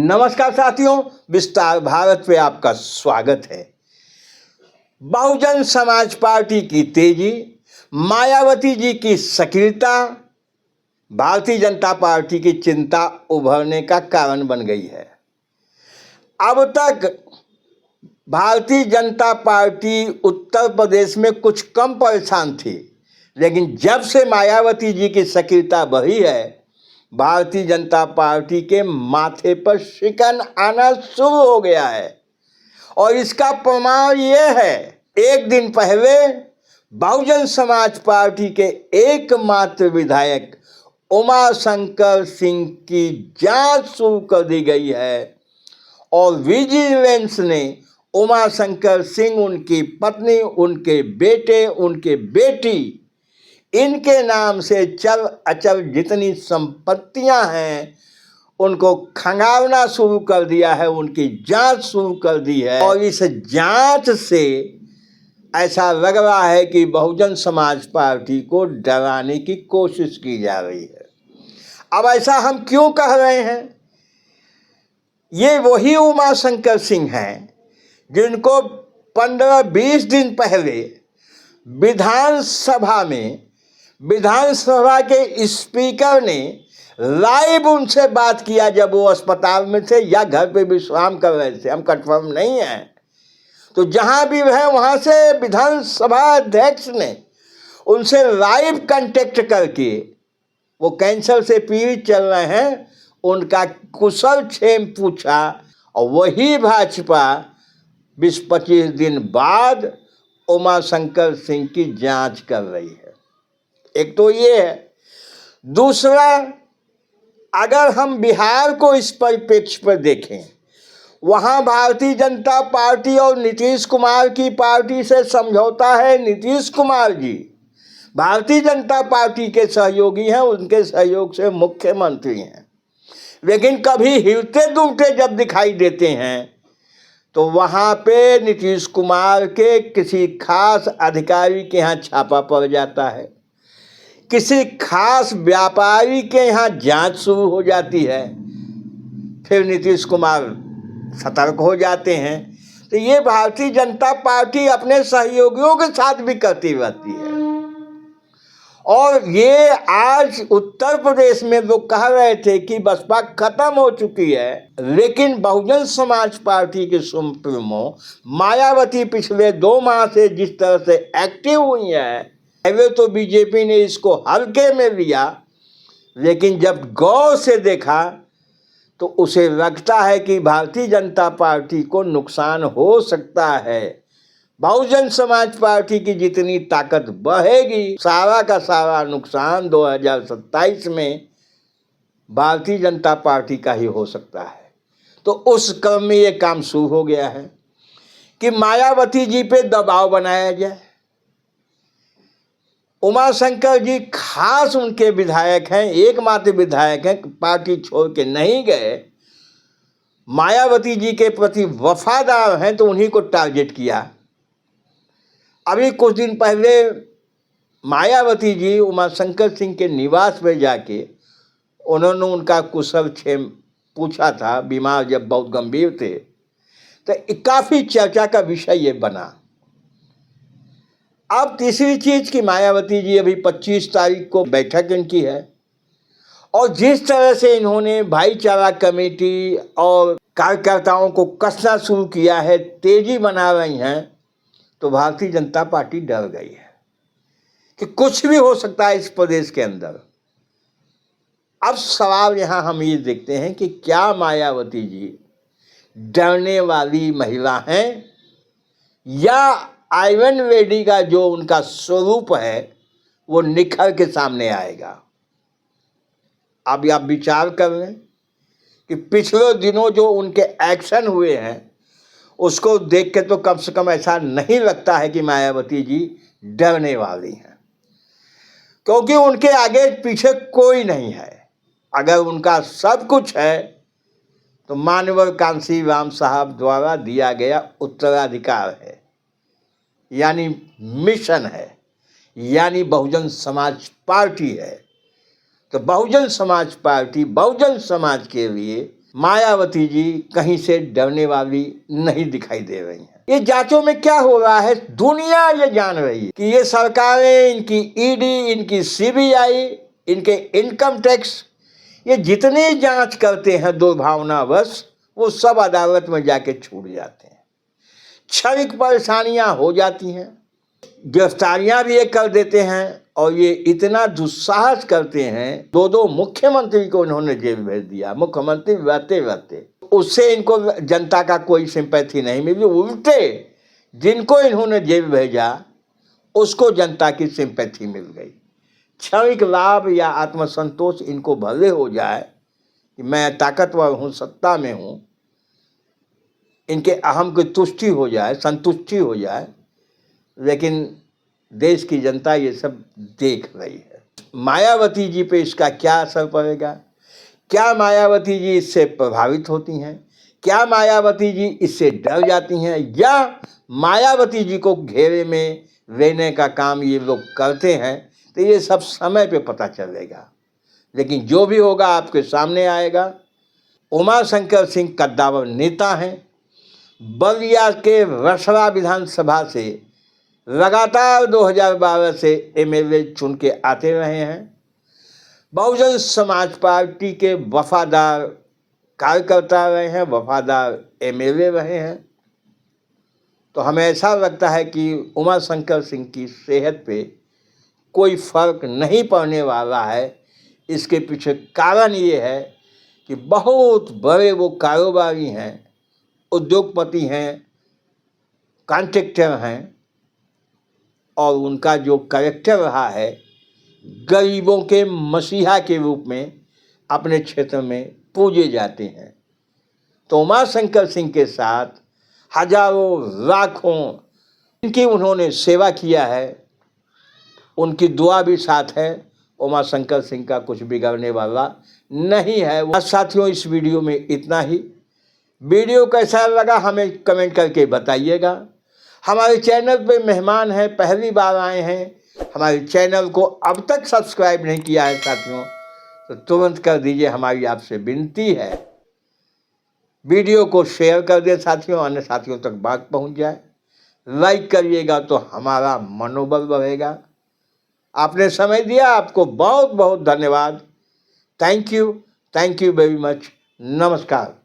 नमस्कार साथियों, विस्तार भारत पे आपका स्वागत है। बहुजन समाज पार्टी की तेजी, मायावती जी की सक्रियता भारतीय जनता पार्टी की चिंता उभरने का कारण बन गई है। अब तक भारतीय जनता पार्टी उत्तर प्रदेश में कुछ कम परेशान थी, लेकिन जब से मायावती जी की सक्रियता बढ़ी है, भारतीय जनता पार्टी के माथे पर शिकन आना शुरू हो गया है। और इसका प्रमाण ये है, एक दिन पहले बहुजन समाज पार्टी के एकमात्र विधायक उमाशंकर सिंह की जांच शुरू कर दी गई है और विजिलेंस ने उमाशंकर सिंह, उनकी पत्नी, उनके बेटे, उनके बेटी, इनके नाम से चल अचल जितनी संपत्तियां हैं उनको खंगालना शुरू कर दिया है, उनकी जांच शुरू कर दी है। और इस जांच से ऐसा लग रहा है कि बहुजन समाज पार्टी को डराने की कोशिश की जा रही है। अब ऐसा हम क्यों कह रहे हैं? ये वही उमाशंकर सिंह हैं जिनको 15-20 दिन पहले विधानसभा के स्पीकर ने लाइव उनसे बात किया जब वो अस्पताल में थे या घर पे विश्राम कर रहे थे, हम कंफर्म नहीं है। तो जहां भी है वहां से विधानसभा अध्यक्ष ने उनसे लाइव कांटेक्ट करके, वो कैंसर से पीड़ित चल रहे हैं, उनका कुशल क्षेम पूछा। और वही भाजपा 20-25 दिन बाद उमाशंकर सिंह की जांच कर रही है। एक तो ये है। दूसरा, अगर हम बिहार को इस परिप्रेक्ष्य पर देखें, वहाँ भारतीय जनता पार्टी और नीतीश कुमार की पार्टी से समझौता है। नीतीश कुमार जी भारतीय जनता पार्टी के सहयोगी हैं, उनके सहयोग से मुख्यमंत्री हैं, लेकिन कभी हिलते डुलते जब दिखाई देते हैं तो वहाँ पे नीतीश कुमार के किसी खास अधिकारी के यहाँ छापा पड़ जाता है, किसी खास व्यापारी के यहाँ जांच शुरू हो जाती है, फिर नीतीश कुमार सतर्क हो जाते हैं। तो ये भारतीय जनता पार्टी अपने सहयोगियों के साथ भी करती रहती है। और ये आज उत्तर प्रदेश में लोग कह रहे थे कि बसपा खत्म हो चुकी है, लेकिन बहुजन समाज पार्टी के सुप्रीमो मायावती पिछले 2 माह से जिस तरह से एक्टिव हुई है, पहले तो बीजेपी ने इसको हल्के में लिया, लेकिन जब गौर से देखा तो उसे लगता है कि भारतीय जनता पार्टी को नुकसान हो सकता है। बहुजन समाज पार्टी की जितनी ताकत बढ़ेगी, सारा का सारा नुकसान 2027 में भारतीय जनता पार्टी का ही हो सकता है। तो उस क्रम में ये काम शुरू हो गया है कि मायावती जी पे दबाव बनाया जाए। उमाशंकर जी खास उनके विधायक हैं, एकमात्र विधायक हैं, पार्टी छोड़ के नहीं गए, मायावती जी के प्रति वफादार हैं, तो उन्हीं को टारगेट किया। अभी कुछ दिन पहले मायावती जी उमाशंकर सिंह के निवास में जाके उन्होंने उनका कुशल क्षेम पूछा था, बीमार जब बहुत गंभीर थे, तो काफ़ी चर्चा का विषय ये बना। अब तीसरी चीज़ कि मायावती जी अभी 25 तारीख को बैठक इनकी है, और जिस तरह से इन्होंने भाईचारा कमेटी और कार्यकर्ताओं को कसना शुरू किया है, तेजी बना रही हैं, तो भारतीय जनता पार्टी डर गई है कि कुछ भी हो सकता है इस प्रदेश के अंदर। अब सवाल यहाँ हम ये देखते हैं कि क्या मायावती जी डरने वाली महिला हैं या आयरन लेडी का जो उनका स्वरूप है वो निखर के सामने आएगा। अब आप विचार कर लें कि पिछले दिनों जो उनके एक्शन हुए हैं उसको देख के तो कम से कम ऐसा नहीं लगता है कि मायावती जी डरने वाली हैं, क्योंकि उनके आगे पीछे कोई नहीं है। अगर उनका सब कुछ है तो मानवर कांसी राम साहब द्वारा दिया गया उत्तराधिकार है, यानी मिशन है, यानी बहुजन समाज पार्टी है। तो बहुजन समाज पार्टी बहुजन समाज के लिए मायावती जी कहीं से डरने वाली नहीं दिखाई दे रही हैं। ये जांचों में क्या हो रहा है दुनिया ये जान रही है कि ये सरकारें, इनकी ईडी, इनकी सीबीआई, इनके इनकम टैक्स, ये जितनी जांच करते हैं दुर्भावनावश वो सब अदालत में जाके छूट जाते हैं। क्षणिक परेशानियां हो जाती हैं, गिरफ्तारियां भी ये कर देते हैं और ये इतना दुस्साहस करते हैं। दो मुख्यमंत्री को इन्होंने जेल भेज दिया, मुख्यमंत्री रहते रहते। उससे इनको जनता का कोई सिंपैथी नहीं मिली, उल्टे जिनको इन्होंने जेल भेजा उसको जनता की सिंपैथी मिल गई। क्षणिक लाभ या आत्मसंतोष इनको भले हो जाए कि मैं ताकतवर हूँ, सत्ता में हूँ, इनके अहम की तुष्टि हो जाए, संतुष्टि हो जाए, लेकिन देश की जनता ये सब देख रही है। मायावती जी पे इसका क्या असर पड़ेगा? क्या मायावती जी इससे प्रभावित होती हैं? क्या मायावती जी इससे डर जाती हैं, या मायावती जी को घेरे में लेने का काम ये लोग करते हैं? तो ये सब समय पे पता चलेगा, लेकिन जो भी होगा आपके सामने आएगा। उमाशंकर सिंह कद्दावर नेता हैं। बलिया के रसड़ा विधानसभा से लगातार 2012 से एमएलए चुन के आते रहे हैं। बहुजन समाज पार्टी के वफादार कार्यकर्ता रहे हैं, वफादार एमएलए रहे हैं। तो हमें ऐसा लगता है कि उमाशंकर सिंह की सेहत पे कोई फर्क नहीं पड़ने वाला है। इसके पीछे कारण ये है कि बहुत बड़े वो कारोबारी हैं, उद्योगपति हैं, कॉन्ट्रैक्टर हैं, और उनका जो कैरेक्टर रहा है गरीबों के मसीहा के रूप में अपने क्षेत्र में पूजे जाते हैं। तो उमाशंकर सिंह के साथ हजारों लाखों इनकी उन्होंने सेवा किया है, उनकी दुआ भी साथ है। उमाशंकर सिंह का कुछ बिगड़ने वाला नहीं है। बस साथियों, इस वीडियो में इतना ही। वीडियो कैसा लगा हमें कमेंट करके बताइएगा। हमारे चैनल पे मेहमान हैं, पहली बार आए हैं, हमारे चैनल को अब तक सब्सक्राइब नहीं किया है साथियों, तो तुरंत कर दीजिए, हमारी आपसे विनती है। वीडियो को शेयर कर दें साथियों, अन्य साथियों तक बात पहुंच जाए। लाइक करिएगा तो हमारा मनोबल बढ़ेगा। आपने समय दिया, आपको बहुत बहुत धन्यवाद। Thank you very much. नमस्कार।